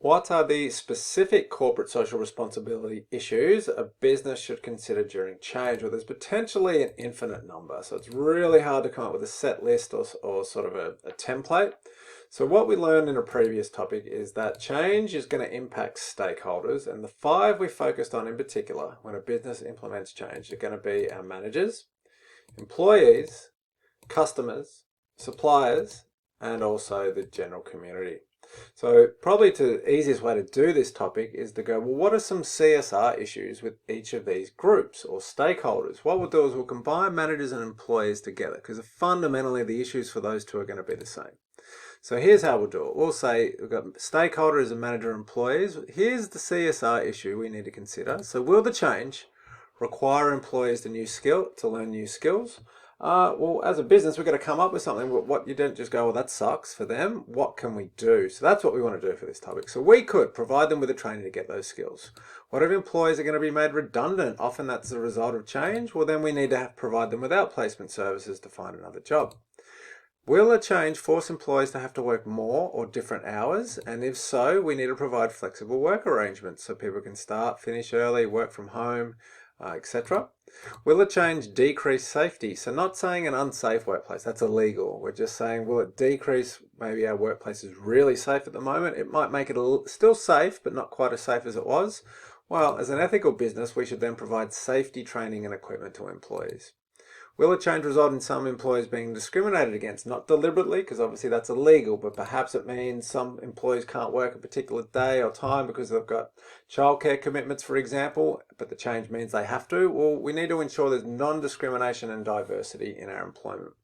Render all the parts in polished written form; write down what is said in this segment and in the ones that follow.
What are the specific corporate social responsibility issues a business should consider during change? Well, there's potentially an infinite number, so it's really hard to come up with a set list or sort of a template. So what we learned in a previous topic is that change is going to impact stakeholders, and the five we focused on in particular when a business implements change are going to be our managers, employees, customers, suppliers, and also the general community. So probably the easiest way to do this topic is to go, well, what are some CSR issues with each of these groups or stakeholders? What we'll do is we'll combine managers and employees together because fundamentally the issues for those two are going to be the same. So here's how we'll do it. We'll say we've got stakeholders and manager employees. Here's the CSR issue we need to consider. So will the change require employees to learn new skills? Well, as a business, we've got to come up with something. What you don't just go, well, that sucks for them. What can we do? So that's what we want to do for this topic. So we could provide them with a training to get those skills. What if employees are going to be made redundant? Often that's the result of change. Well, then we need to provide them with outplacement services to find another job. Will a change force employees to have to work more or different hours? And if so, we need to provide flexible work arrangements so people can start, finish early, work from home, etc. Will a change decrease safety? So not saying an unsafe workplace, that's illegal. We're just saying, will it decrease, maybe our workplace is really safe at the moment. It might make it still safe, but not quite as safe as it was. Well, as an ethical business, we should then provide safety training and equipment to employees. Will a change result in some employees being discriminated against? Not deliberately, because obviously that's illegal, but perhaps it means some employees can't work a particular day or time because they've got childcare commitments, for example, but the change means they have to. Well, we need to ensure there's non-discrimination and diversity in our employment.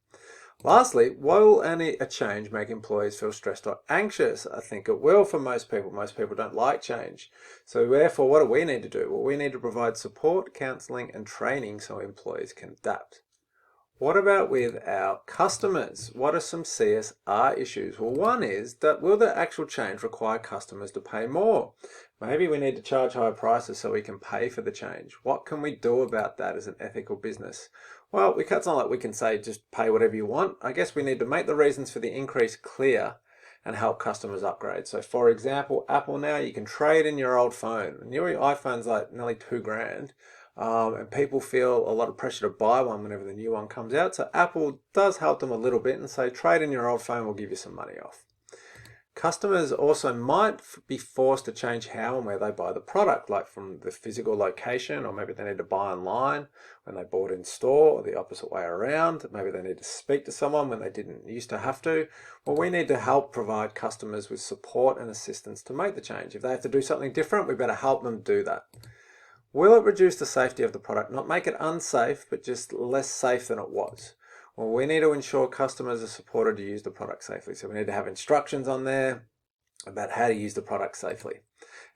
Lastly, will a change make employees feel stressed or anxious? I think it will for most people. Most people don't like change. So therefore, what do we need to do? Well, we need to provide support, counselling and training so employees can adapt. What about with our customers? What are some CSR issues? Well, one is that will the actual change require customers to pay more? Maybe we need to charge higher prices so we can pay for the change. What can we do about that as an ethical business? Well, it's not like we can say just pay whatever you want. I guess we need to make the reasons for the increase clear and help customers upgrade. So for example, Apple now, you can trade in your old phone. A new iPhone's like nearly $2,000. And people feel a lot of pressure to buy one whenever the new one comes out. So Apple does help them a little bit and say, trade in your old phone, we'll give you some money off. Customers also might be forced to change how and where they buy the product, like from the physical location, or maybe they need to buy online when they bought in store, or the opposite way around. Maybe they need to speak to someone when they didn't used to have to. Well, we need to help provide customers with support and assistance to make the change. If they have to do something different, we better help them do that. Will it reduce the safety of the product? Not make it unsafe, but just less safe than it was. Well, we need to ensure customers are supported to use the product safely. So we need to have instructions on there about how to use the product safely.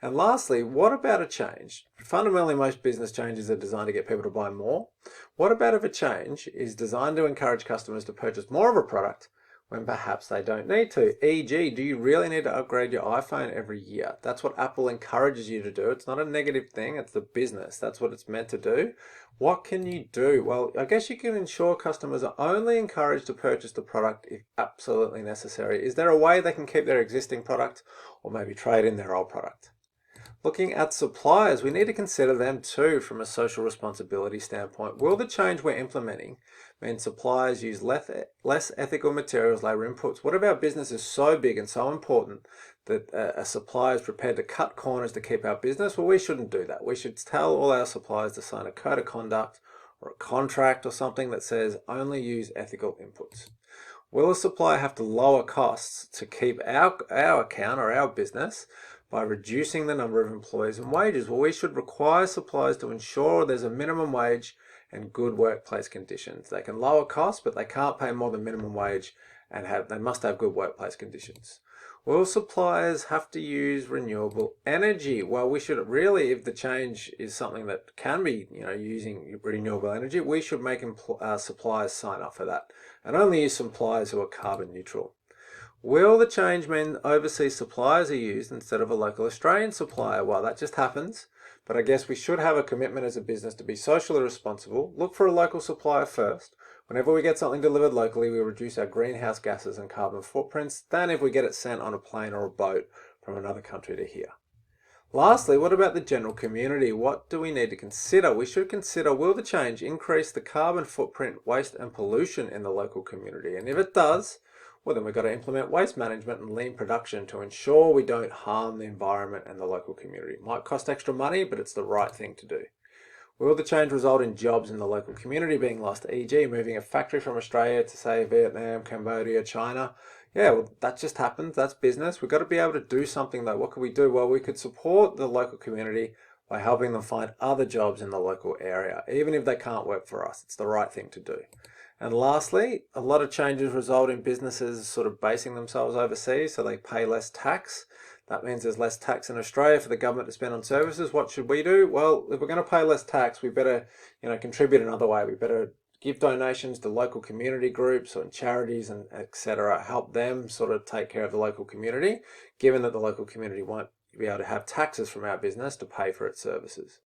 And lastly, what about a change? Fundamentally, most business changes are designed to get people to buy more. What about if a change is designed to encourage customers to purchase more of a product when perhaps they don't need to? E.g., do you really need to upgrade your iPhone every year? That's what Apple encourages you to do. It's not a negative thing, it's the business. That's what it's meant to do. What can you do? Well, I guess you can ensure customers are only encouraged to purchase the product if absolutely necessary. Is there a way they can keep their existing product or maybe trade in their old product? Looking at suppliers, we need to consider them too from a social responsibility standpoint. Will the change we're implementing mean suppliers use less ethical materials, labor inputs? What if our business is so big and so important that a supplier is prepared to cut corners to keep our business? Well, we shouldn't do that. We should tell all our suppliers to sign a code of conduct or a contract or something that says only use ethical inputs. Will a supplier have to lower costs to keep our account or our business by reducing the number of employees and wages? Well, we should require suppliers to ensure there's a minimum wage and good workplace conditions. They can lower costs, but they can't pay more than minimum wage and they must have good workplace conditions. Will suppliers have to use renewable energy? Well, we should really, if the change is something that can be, using renewable energy, we should make suppliers sign up for that and only use suppliers who are carbon neutral. Will the change mean overseas suppliers are used instead of a local Australian supplier? Well, that just happens, but I guess we should have a commitment as a business to be socially responsible. Look for a local supplier first. Whenever we get something delivered locally, we reduce our greenhouse gases and carbon footprints than if we get it sent on a plane or a boat from another country to here. Lastly, what about the general community? What do we need to consider? We should consider, will the change increase the carbon footprint, waste and pollution in the local community? And if it does, well, then we've got to implement waste management and lean production to ensure we don't harm the environment and the local community. It might cost extra money, but it's the right thing to do. Will the change result in jobs in the local community being lost, e.g. moving a factory from Australia to, say, Vietnam, Cambodia, China? Yeah, well, that just happens. That's business. We've got to be able to do something, though. What could we do? Well, we could support the local community by helping them find other jobs in the local area, even if they can't work for us. It's the right thing to do. And lastly, a lot of changes result in businesses sort of basing themselves overseas, so they pay less tax. That means there's less tax in Australia for the government to spend on services. What should we do? Well, if we're going to pay less tax, we better, contribute another way. We better give donations to local community groups and charities and etc. Help them sort of take care of the local community, given that the local community won't be able to have taxes from our business to pay for its services.